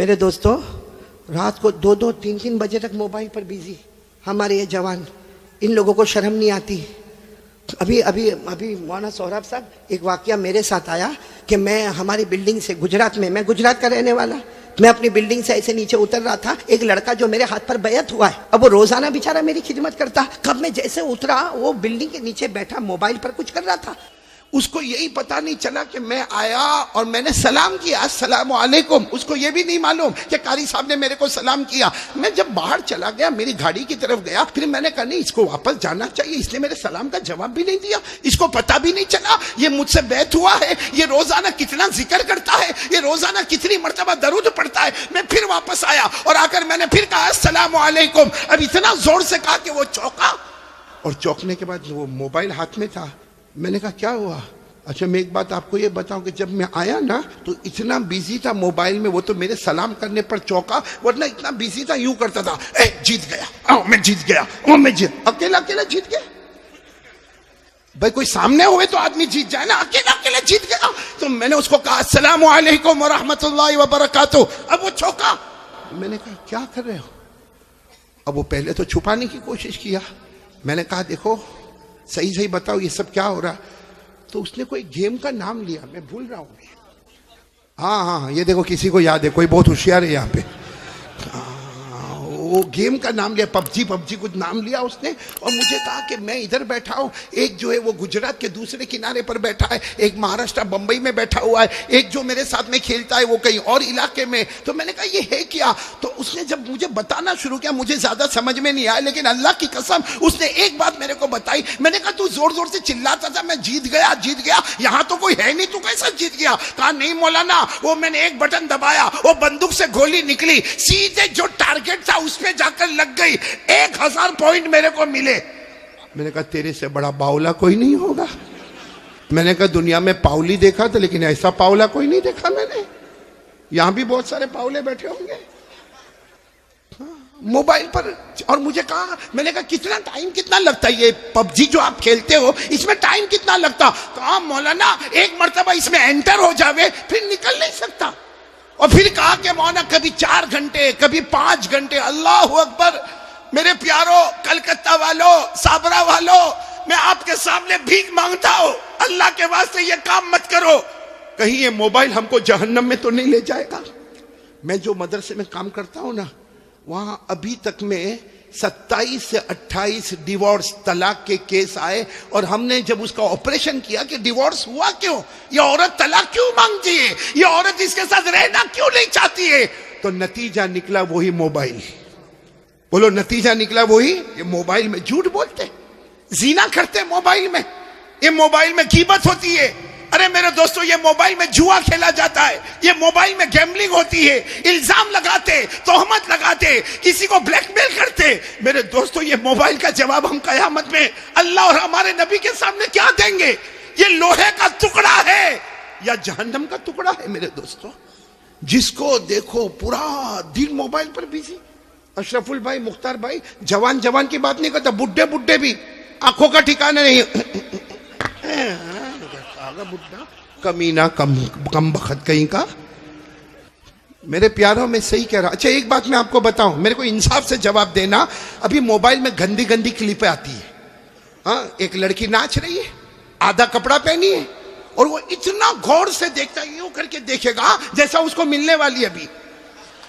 मेरे दोस्तों, रात को 2-2, 3-3 बजे तक मोबाइल पर बिजी हमारे ये जवान, इन लोगों को शर्म नहीं आती। अभी अभी अभी मौलाना सोहराब साहब, एक वाकया मेरे साथ आया कि मैं हमारी बिल्डिंग से गुजरात में, मैं गुजरात का रहने वाला, मैं अपनी बिल्डिंग से ऐसे नीचे उतर रहा था। एक लड़का जो मेरे हाथ पर बैत हुआ है, अब वो रोजाना बेचारा मेरी खिदमत करता, कब मैं जैसे उतरा वो बिल्डिंग के नीचे बैठा मोबाइल पर कुछ कर रहा था। उसको यही पता नहीं चला कि मैं आया और मैंने सलाम किया, अस्सलाम वालेकुम। उसको ये भी नहीं मालूम कि कारी साहब ने मेरे को सलाम किया। मैं जब बाहर चला गया, मेरी गाड़ी की तरफ गया, फिर मैंने कहा नहीं, इसको वापस जाना चाहिए, इसने मेरे सलाम का जवाब भी नहीं दिया, इसको पता भी नहीं चला ये मुझसे बैत हुआ है, ये रोजाना कितना जिक्र करता है, ये रोजाना कितनी मर्तबा दरूद पढ़ता है। मैं फिर वापस आया और आकर मैंने फिर कहा अस्सलाम वालेकुम। अब इतना जोर से कहा कि वो चौंका, और चौंकने के बाद वो मोबाइल हाथ में था। मैंने कहा क्या हुआ? अच्छा, मैं एक बात आपको ये बताऊं कि जब मैं आया ना तो इतना बिजी था मोबाइल में, वो तो मेरे सलाम करने पर चौंका, वरना इतना बिजी था यूं करता था, जीत गया, मैं जीत गया, मैं जीत, अकेला अकेला जीत गया। भाई कोई सामने हुए तो आदमी जीत जाए ना, अकेला अकेला जीत गया। तो मैंने उसको कहा अस्सलाम वालेकुम व रहमतुल्लाहि व बरकातहू। अब वो चौंका। मैंने कहा क्या कर रहे हो? अब वो पहले तो छुपाने की कोशिश किया। मैंने कहा देखो सही सही बताओ ये सब क्या हो रहा। तो उसने कोई गेम का नाम लिया, मैं भूल रहा हूँ। हाँ, ये देखो किसी को याद है, कोई बहुत होशियार है यहाँ पे। वो गेम का नाम लिया, पबजी कुछ नाम लिया उसने, और मुझे कहा कि मैं इधर बैठा हूँ, एक जो है वो गुजरात के दूसरे किनारे पर बैठा है, एक महाराष्ट्र बंबई में बैठा हुआ है, एक जो मेरे साथ में खेलता है वो कहीं और इलाके में। तो मैंने कहा ये है क्या? तो उसने जब मुझे बताना शुरू किया, मुझे ज्यादा समझ में नहीं आया, लेकिन अल्लाह की कसम उसने एक बात मेरे को बताई। मैंने कहा तू जोर जोर से चिल्लाता था मैं जीत गया, यहाँ तो कोई है नहीं, तू कैसा जीत गया? कहा नहीं मौलाना, वो मैंने एक बटन दबाया, वो बंदूक से गोली निकली, सीधे जो टारगेट था उस पे जाकर लग गई, 1000 पॉइंट मेरे को मिले। मैंने कहा तेरे से बड़ा बावला कोई नहीं होगा। मैंने कहा दुनिया में पावली देखा था, लेकिन ऐसा पावला कोई नहीं देखा मैंने। यहां भी बहुत सारे पावले बैठे होंगे मोबाइल पर। और मुझे कहा, मैंने कहा कितना टाइम कितना लगता है ये पबजी जो आप खेलते हो, इसमें टाइम कितना लगता? कहा मौलाना एक मर्तबा इसमें एंटर हो जावे फिर निकल नहीं सकता। और फिर कहा कि मौलाना कभी 4 घंटे, कभी 5 घंटे। अल्लाह अकबर। मेरे प्यारो कलकत्ता वालों, साबरा वालों, मैं आपके सामने भीख मांगता हूं, अल्लाह के वास्ते ये काम मत करो, कहीं ये मोबाइल हमको जहन्नम में तो नहीं ले जाएगा। मैं जो मदरसे में काम करता हूं ना, वहां अभी तक में 27 से 28 डिवोर्स, तलाक के केस आए, और हमने जब उसका ऑपरेशन किया कि डिवोर्स हुआ क्यों, ये औरत तलाक क्यों मांगती है, ये औरत इसके साथ रहना क्यों नहीं चाहती है, तो नतीजा निकला वही मोबाइल। बोलो नतीजा निकला वही, ये मोबाइल में झूठ बोलते, जीना करते मोबाइल में, ये मोबाइल में गीबत होती है। अरे मेरे दोस्तों, ये मोबाइल में जुआ खेला जाता है, ये मोबाइल में गैम्बलिंग होती है, इल्जाम लगाते, तोहमत लगाते, किसी को ब्लैकमेल करते। मेरे दोस्तों, ये मोबाइल का जवाब हम कयामत में अल्लाह और हमारे नबी के सामने क्या देंगे? ये लोहे का टुकड़ा है या जहन्नम का टुकड़ा है? मेरे दोस्तों, जिसको देखो पूरा दिन मोबाइल पर बिजी। अशरफुल भाई, मुख्तार भाई, जवान की बात नहीं करता, बुड्ढे भी आंखों का ठिकाना नहीं। बुड्ढा कमीना, कम बखत कहीं का। मेरे प्यारों में सही कह रहा। अच्छा एक बात मैं आपको बताऊं, मेरे को इंसाफ से जवाब देना। अभी मोबाइल में गंदी गंदी क्लिपें आती है। हाँ, एक लड़की नाच रही है, आधा कपड़ा पहनी है, और वो इतना गौर से देखता है, यूं करके देखेगा जैसा उसको मिलने वाली अभी,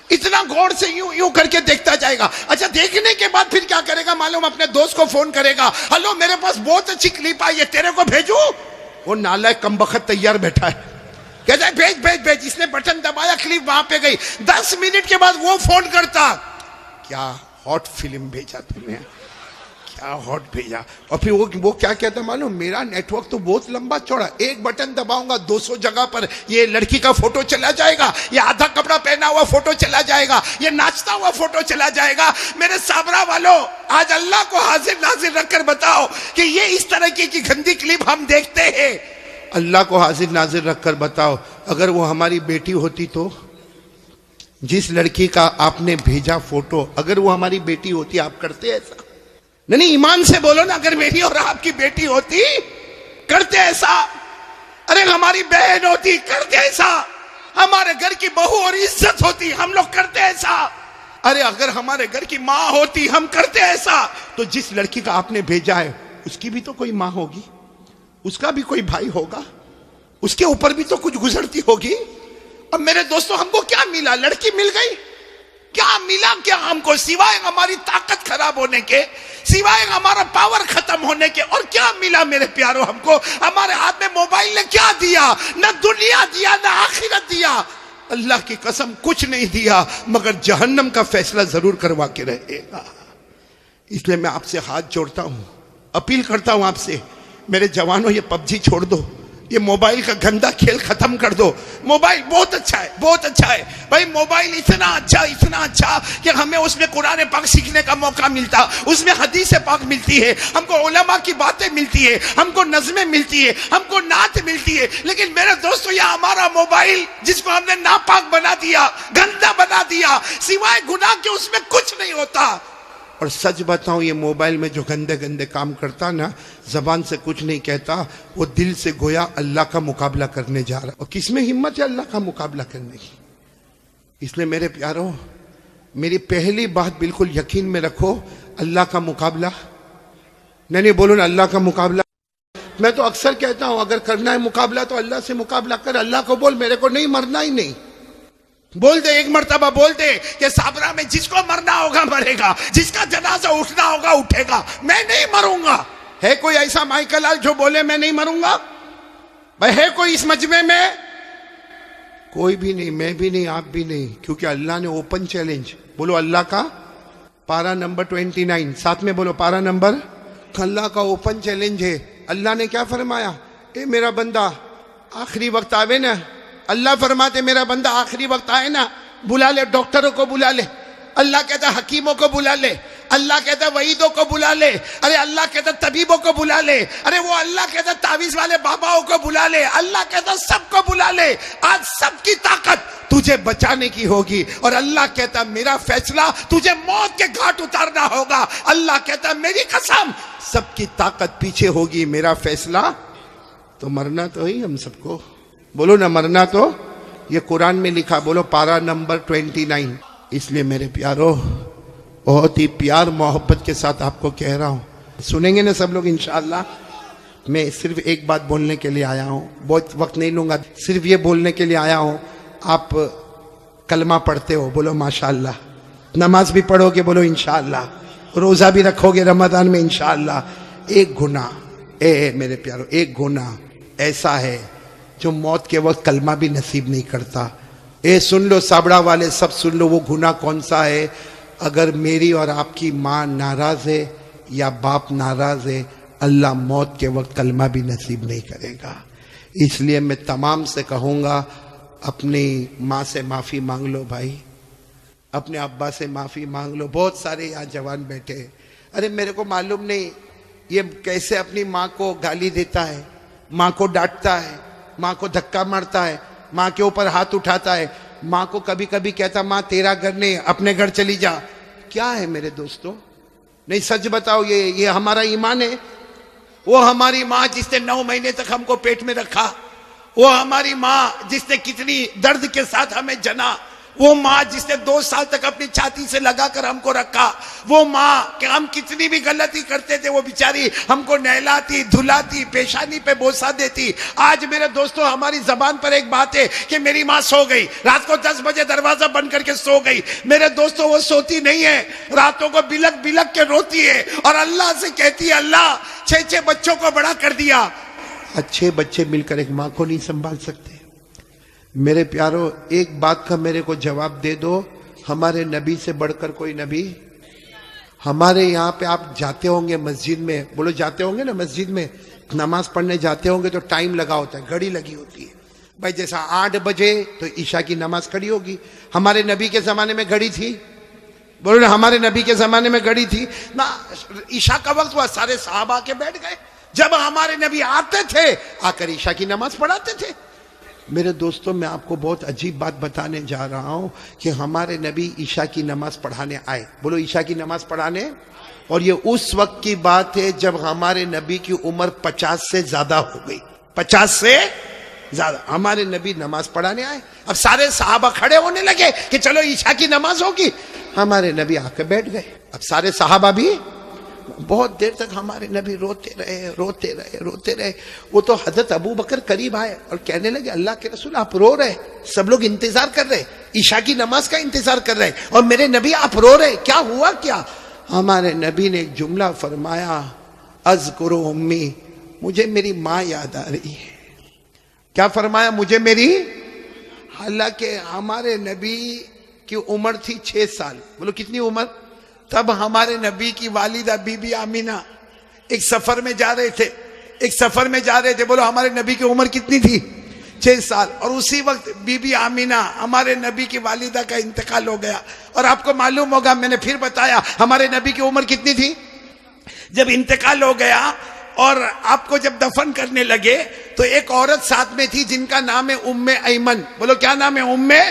इतना गौर से यूं करके देखता जाएगा। अच्छा, देखने के बाद फिर क्या करेगा मालूम? अपने दोस्त को फोन करेगा, हेलो मेरे पास बहुत अच्छी क्लिप आई है, तेरे को भेजूं? वो नालायक कमबख्त तैयार बैठा है, कहता है भेज। इसने बटन दबाया, क्लिप वहां पे गई। 10 मिनट के बाद वो फोन करता, क्या हॉट फिल्म भेजा तुमने, क्या हॉट भेजा। और फिर वो क्या कहता मालूम? मेरा नेटवर्क तो बहुत लंबा चौड़ा, एक बटन दबाऊंगा 200 जगह पर ये लड़की का फोटो चला जाएगा, ये आधा कपड़ा पहना हुआ फोटो चला जाएगा, ये नाचता हुआ फोटो चला जाएगा। मेरे साबरा वालों, आज अल्लाह को हाजिर नाजिर रखकर बताओ कि ये इस तरह की गंदी क्लिप हम देखते हैं। अल्लाह को हाजिर नाजिर रखकर बताओ, अगर वो हमारी बेटी होती तो, जिस लड़की का आपने भेजा फोटो, अगर वो हमारी बेटी होती, आप करते ऐसा? नहीं, ईमान से बोलो ना, अगर मेरी और आपकी बेटी होती करते ऐसा? अरे हमारी बहन होती करते ऐसा? हमारे घर की बहू और इज्जत होती, हम लोग करते ऐसा। अरे अगर हमारे घर की माँ होती, हम करते ऐसा। तो जिस लड़की का आपने भेजा है उसकी भी तो कोई माँ होगी, उसका भी कोई भाई होगा, उसके ऊपर भी तो कुछ गुजरती होगी। और मेरे दोस्तों, हमको क्या मिला? लड़की मिल गई, क्या मिला? क्या हमको सिवाय हमारी ताकत खराब होने के, सिवाय हमारा पावर खत्म होने के, और क्या मिला मेरे प्यारों? हमको हमारे हाथ में मोबाइल ने क्या दिया? न दुनिया दिया, न आखिरत दिया। अल्लाह की कसम कुछ नहीं दिया, मगर जहन्नम का फैसला जरूर करवा के रहेगा। इसलिए मैं आपसे हाथ जोड़ता हूं, अपील करता हूं आपसे, मेरे जवानों, ये पबजी छोड़ दो, ये मोबाइल का गंदा खेल खत्म कर दो। मोबाइल बहुत अच्छा है, बहुत अच्छा है भाई। मोबाइल इतना अच्छा कि हमें उसमें कुरान पाक सीखने का मौका मिलता, उसमें हदीस पाक मिलती है, हमको उलमा की बातें मिलती है, हमको नज़में मिलती है, हमको नात मिलती है। लेकिन मेरे दोस्तों, यह हमारा मोबाइल जिसको हमने नापाक बना दिया, गंदा बना दिया, सिवाय गुनाह के उसमें कुछ नहीं होता। और सच बताऊं, ये मोबाइल में जो गंदे गंदे काम करता ना, जबान से कुछ नहीं कहता, वो दिल से गोया अल्लाह का मुकाबला करने जा रहा। और किसमें हिम्मत है अल्लाह का मुकाबला करने की? इसलिए मेरे प्यारों, मेरी पहली बात बिल्कुल यकीन में रखो, अल्लाह का मुकाबला नहीं बोलो ना, अल्लाह का मुकाबला। मैं तो अक्सर कहता हूं, अगर करना है मुकाबला तो अल्लाह से मुकाबला कर। अल्लाह को बोल, मेरे को नहीं मरना ही नहीं। बोल दे, एक मर्तबा बोल दे कि साबरा में जिसको मरना होगा मरेगा, जिसका जनाजा उठना होगा उठेगा, मैं नहीं मरूंगा। है कोई ऐसा माइकल लाल जो बोले मैं नहीं मरूंगा? भाई है कोई इस मजमे में? कोई भी नहीं, मैं भी नहीं, आप भी नहीं, क्योंकि अल्लाह ने ओपन चैलेंज, बोलो अल्लाह का पारा नंबर 29, साथ में बोलो पारा नंबर, अल्लाह का ओपन चैलेंज है। अल्लाह ने क्या फरमाया? ए मेरा बंदा, आखिरी वक्त आवे ना, अल्लाह फरमाते मेरा बंदा आखिरी वक्त आए ना, बुला ले डॉक्टरों को, बुला ले। अल्लाह कहता हकीमों को बुला ले, अल्लाह कहता वहीदों को बुला ले, अरे अल्लाह कहता तबीबों को बुला ले, अरे वो अल्लाह कहता तावीज वाले बाबाओं को बुला ले, अल्लाह कहता सबको बुला ले। आज सबकी ताकत तुझे बचाने की होगी, और अल्लाह कहता मेरा फैसला तुझे मौत के घाट उतारना होगा। अल्लाह कहता मेरी कसम, सबकी ताकत पीछे होगी, मेरा फैसला तो मरना तो ही हम सबको। बोलो ना, मरना तो ये कुरान में लिखा, बोलो पारा नंबर 29। इसलिए मेरे प्यारों, बहुत ही प्यार मोहब्बत के साथ आपको कह रहा हूं, सुनेंगे ना सब लोग इंशाअल्लाह। मैं सिर्फ एक बात बोलने के लिए आया हूं, बहुत वक्त नहीं लूंगा, सिर्फ ये बोलने के लिए आया हूं। आप कलमा पढ़ते हो, बोलो माशाअल्लाह, नमाज भी पढ़ोगे, बोलो इंशाअल्लाह, रोजा भी रखोगे रमजान में इंशाअल्लाह। एक गुनाह मेरे प्यारों, एक गुनाह ऐसा है जो मौत के वक्त कलमा भी नसीब नहीं करता। सुन लो साबड़ा वाले, सब सुन लो, वो गुनाह कौन सा है? अगर मेरी और आपकी माँ नाराज है या बाप नाराज है, अल्लाह मौत के वक्त कलमा भी नसीब नहीं करेगा। इसलिए मैं तमाम से कहूँगा, अपनी माँ से माफ़ी मांग लो भाई, अपने अब्बा से माफ़ी मांग लो। बहुत सारे यहाँ जवान बैठे, अरे मेरे को मालूम नहीं ये कैसे अपनी माँ को गाली देता है, माँ को डांटता है, माँ को धक्का मारता है, माँ के ऊपर हाथ उठाता है, माँ को कभी कभी कहता माँ तेरा घर नहीं, अपने घर चली जा। क्या है मेरे दोस्तों? नहीं सच बताओ, ये हमारा ईमान है? वो हमारी माँ जिसने 9 महीने तक हमको पेट में रखा, वो हमारी माँ जिसने कितनी दर्द के साथ हमें जना, वो माँ जिसने 2 साल तक अपनी छाती से लगाकर हमको रखा, वो माँ कि हम कितनी भी गलती करते थे वो बेचारी हमको नहलाती धुलाती, पेशानी पे बोसा देती। आज मेरे दोस्तों, हमारी जबान पर एक बात है कि मेरी माँ सो गई, रात को 10 बजे दरवाजा बंद करके सो गई। मेरे दोस्तों, वो सोती नहीं है, रातों को बिलक बिलक के रोती है और अल्लाह से कहती है अल्लाह 6 बच्चों को बड़ा कर दिया। 6 बच्चे मिलकर एक माँ को नहीं संभाल सकते। मेरे प्यारों, एक बात का मेरे को जवाब दे दो, हमारे नबी से बढ़कर कोई नबी? हमारे यहाँ पे आप जाते होंगे मस्जिद में, बोलो जाते होंगे ना, मस्जिद में नमाज पढ़ने जाते होंगे तो टाइम लगा होता है, घड़ी लगी होती है भाई। जैसा 8 बजे तो ईशा की नमाज खड़ी होगी। हमारे नबी के जमाने में घड़ी थी? बोलो ना, हमारे नबी के जमाने में घड़ी थी ना? ईशा का वक्त हुआ, सारे साहब आके बैठ गए। जब हमारे नबी आते थे, आकर ईशा की नमाज पढ़ाते थे। मेरे दोस्तों, मैं आपको बहुत अजीब बात बताने जा रहा हूं कि हमारे नबी ईशा की नमाज पढ़ाने आए। बोलो ईशा की नमाज पढ़ाने। और ये उस वक्त की बात है जब हमारे नबी की उम्र 50 से ज्यादा हो गई। 50 से ज्यादा। हमारे नबी नमाज पढ़ाने आए, अब सारे सहाबा खड़े होने लगे कि चलो ईशा की नमाज होगी। हमारे नबी आके बैठ गए। अब सारे सहाबा भी बहुत देर तक हमारे नबी रोते रहे रोते रहे रोते रहे। वो तो हजरत अबू बकर करीब आए और कहने लगे अल्लाह के रसूल आप रो रहे, सब लोग इंतजार कर रहे, ईशा की नमाज का इंतजार कर रहे और मेरे नबी आप रो रहे, क्या हुआ क्या? हमारे नबी ने एक जुमला फरमाया, अज़कुरु उम्मी, मुझे मेरी माँ याद आ रही है। क्या फरमाया? मुझे मेरी। हालांकि हमारे नबी की उम्र थी 6 साल। बोलो कितनी उम्र? तब हमारे नबी की वालिदा बीबी आमीना एक सफर में जा रहे थे, एक सफर में जा रहे थे। बोलो हमारे नबी की उम्र कितनी थी? 6 साल। और उसी वक्त बीबी आमीना हमारे नबी की वालिदा का इंतकाल हो गया। और आपको मालूम होगा, मैंने फिर बताया, हमारे नबी की उम्र कितनी थी जब इंतकाल हो गया? और आपको जब दफन करने लगे तो एक औरत साथ में थी जिनका नाम है उम्मे ऐमन। बोलो क्या नाम है? उम्मे।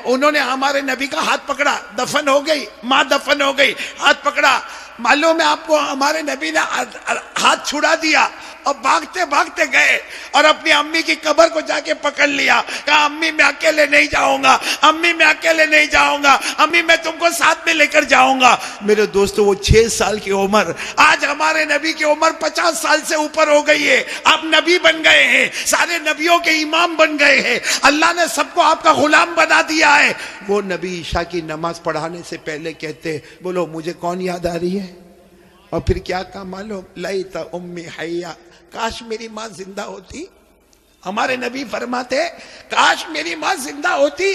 उन्होंने हमारे नबी का हाथ पकड़ा, दफन हो गई माँ, दफन हो गई, हाथ पकड़ा। मालूम है आपको, हमारे नबी ने हाथ छुड़ा दिया और भागते भागते गए और अपनी अम्मी की कब्र को जाके पकड़ लिया। कहा अम्मी मैं अकेले नहीं जाऊंगा, अम्मी मैं अकेले नहीं जाऊंगा, अम्मी मैं तुमको साथ में लेकर जाऊंगा। मेरे दोस्तों, वो 6 साल की उम्र, आज हमारे नबी की उम्र 50 साल से ऊपर हो गई है। आप नबी बन गए हैं, सारे नबियों के इमाम बन गए हैं, अल्लाह ने सबको आपका गुलाम बना दिया है। वो नबी ईशा की नमाज पढ़ाने से पहले कहते, बोलो मुझे कौन याद आ रही है? और फिर क्या कहा मालूम? लैता उम्मी हय्या, काश मेरी माँ जिंदा होती। हमारे नबी फरमाते, काश मेरी माँ जिंदा होती,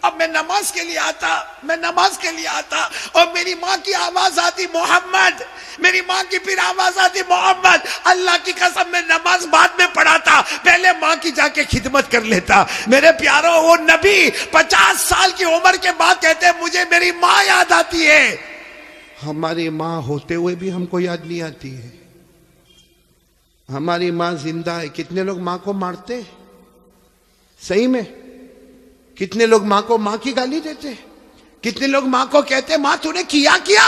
अब मैं नमाज के लिए आता, मैं नमाज के लिए आता और मेरी माँ की आवाज आती मोहम्मद, मेरी माँ की फिर आवाज आती मोहम्मद। अल्लाह की कसम, मैं नमाज बाद में पढ़ाता, पहले माँ की जाके खिदमत कर लेता। मेरे प्यारों, वो नबी 50 साल की उम्र के बाद कहते मुझे मेरी माँ याद आती है। हमारी माँ होते हुए भी हमको याद नहीं आती है। हमारी माँ जिंदा है। कितने लोग माँ को मारते? सही में? कितने लोग माँ को माँ की गाली देते? कितने लोग माँ को कहते माँ तूने किया क्या?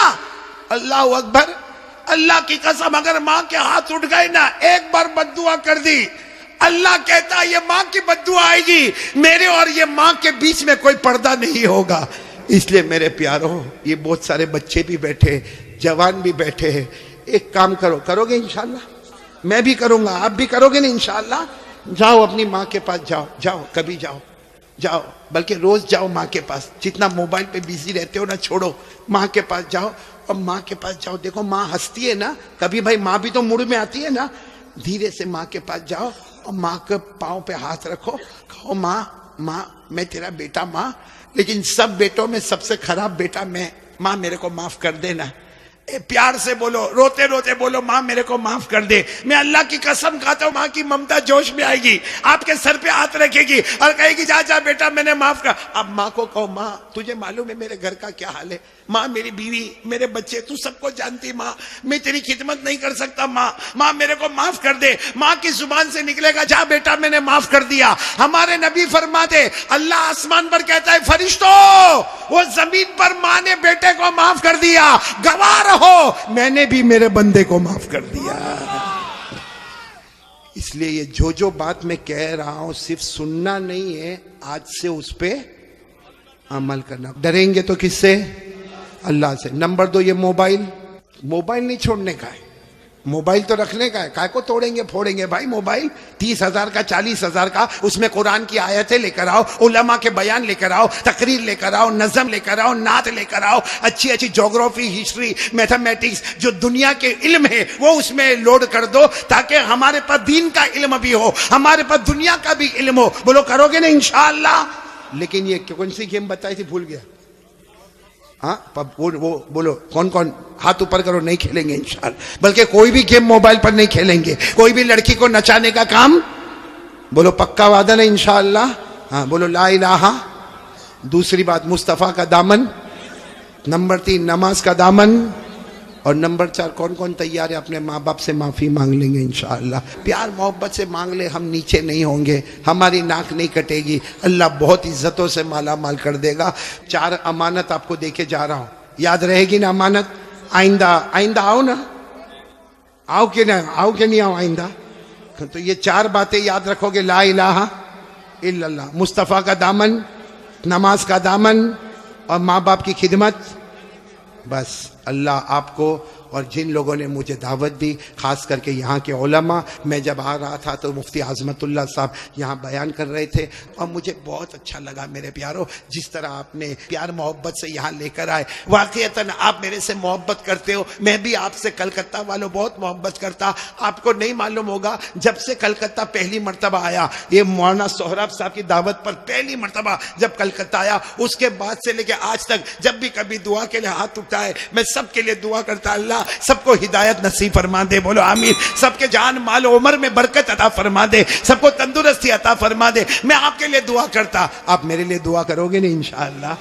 अल्लाह अकबर, अल्लाह की कसम, अगर माँ के हाथ उठ गए ना, एक बार बद्दुआ कर दी, अल्लाह कहता ये माँ की बद्दुआ आएगी, मेरे और ये माँ के बीच में कोई पर्दा नहीं होगा। इसलिए मेरे प्यारों, ये बहुत सारे बच्चे भी बैठे, जवान भी बैठे हैं, एक काम करो, करोगे इंशाल्लाह? मैं भी करूंगा, आप भी करोगे ना इंशाल्लाह? जाओ अपनी माँ के पास, जाओ जाओ, कभी जाओ जाओ, बल्कि रोज जाओ माँ के पास। जितना मोबाइल पे बिजी रहते हो ना, छोड़ो, माँ के पास जाओ। और माँ के पास जाओ, देखो माँ हंसती है ना, कभी भाई माँ भी तो मूड में आती है ना। धीरे से माँ के पास जाओ और माँ के पाँव पे हाथ रखो, कहो माँ, माँ मैं तेरा बेटा माँ, लेकिन सब बेटों में सबसे खराब बेटा मैं, माँ मेरे को माफ कर देना। प्यार से बोलो, रोते रोते बोलो माँ मेरे को माफ कर दे। मैं अल्लाह की कसम खाता हूँ, माँ की ममता जोश में आएगी, आपके सर पे हाथ रखेगी और कहेगी जा जा बेटा मैंने माफ कर। अब माँ को कहो माँ तुझे मालूम है मेरे घर का क्या हाल है, माँ मेरी बीवी मेरे बच्चे तू सबको जानती माँ, मैं तेरी खिदमत नहीं कर सकता माँ, माँ मेरे को माफ कर दे। माँ की जुबान से निकलेगा जा बेटा मैंने माफ कर दिया। हमारे नबी फरमाते, अल्लाह आसमान पर कहता है फरिश्तों, वो जमीन पर माँ ने बेटे को माफ कर दिया, गवाह हो मैंने भी मेरे बंदे को माफ कर दिया। इसलिए ये जो बात मैं कह रहा हूं सिर्फ सुनना नहीं है, आज से उस पे अमल करना। डरेंगे तो किससे? अल्लाह से। नंबर 2, ये मोबाइल नहीं छोड़ने का है, मोबाइल तो रखने का है। काय को तोड़ेंगे फोड़ेंगे भाई मोबाइल? 30,000 का 40,000 का, उसमें कुरान की आयतें लेकर आओ, उलमा के बयान लेकर आओ, तकरीर लेकर आओ, नज़म लेकर आओ, नात लेकर आओ, अच्छी अच्छी ज्योग्राफी, हिस्ट्री, मैथमेटिक्स, जो दुनिया के इल्म है वो उसमें लोड कर दो, ताकि हमारे पास दीन का इल्म भी हो, हमारे पास दुनिया का भी इल्म हो। बोलो करोगे ना इंशाअल्लाह? लेकिन ये कौन सी गेम बताई थी, भूल गया। हाँ वो बोलो कौन कौन, हाथ ऊपर करो। नहीं खेलेंगे इंशाअल्लाह, बल्कि कोई भी गेम मोबाइल पर नहीं खेलेंगे। कोई भी लड़की को नचाने का काम, बोलो पक्का वादा नहीं इंशाअल्लाह? हाँ बोलो ला इलाहा। दूसरी बात मुस्तफ़ा का दामन। नंबर 3 नमाज का दामन। और नंबर 4 कौन कौन तैयार है अपने माँ बाप से माफी मांग लेंगे इंशाअल्लाह? प्यार मोहब्बत से मांग ले, हम नीचे नहीं होंगे, हमारी नाक नहीं कटेगी, अल्लाह बहुत इज्जतों से माला माल कर देगा। 4 अमानत आपको देके जा रहा हूं, याद रहेगी ना अमानत? आइंदा आओ ना, आओ कि नहीं आओ आइंदा? तो ये 4 बातें याद रखोगे, ला इलाहा इल्लल्लाह। मुस्तफ़ा का दामन, नमाज का दामन और माँ बाप की खिदमत, बस अल्लाह आपको और जिन लोगों ने मुझे दावत दी, खास करके यहाँ के उलमा, मैं जब आ रहा था तो मुफ्ती आज़मतुल्लाह साहब यहाँ बयान कर रहे थे और मुझे बहुत अच्छा लगा मेरे प्यारों, जिस तरह आपने प्यार मोहब्बत से यहाँ लेकर आए। वाक़ईतन आप मेरे से मोहब्बत करते हो, मैं भी आपसे कलकत्ता वालों बहुत मोहब्बत करता। आपको नहीं मालूम होगा, जब से कलकत्ता पहली मरतबा आया, ये मौलाना सोहराब साहब की दावत पर पहली मरतबा जब कलकत्ता आया, उसके बाद से लेकर आज तक जब भी कभी दुआ के लिए हाथ उठाए, मैं सबके लिए दुआ करता, अल्लाह सबको हिदायत नसीब फरमा दे, बोलो आमीन। सबके जान माल उम्र में बरकत अता फरमा दे, सबको तंदुरुस्ती अता फरमा दे। मैं आपके लिए दुआ करता, आप मेरे लिए दुआ करोगे नहीं इंशाअल्लाह।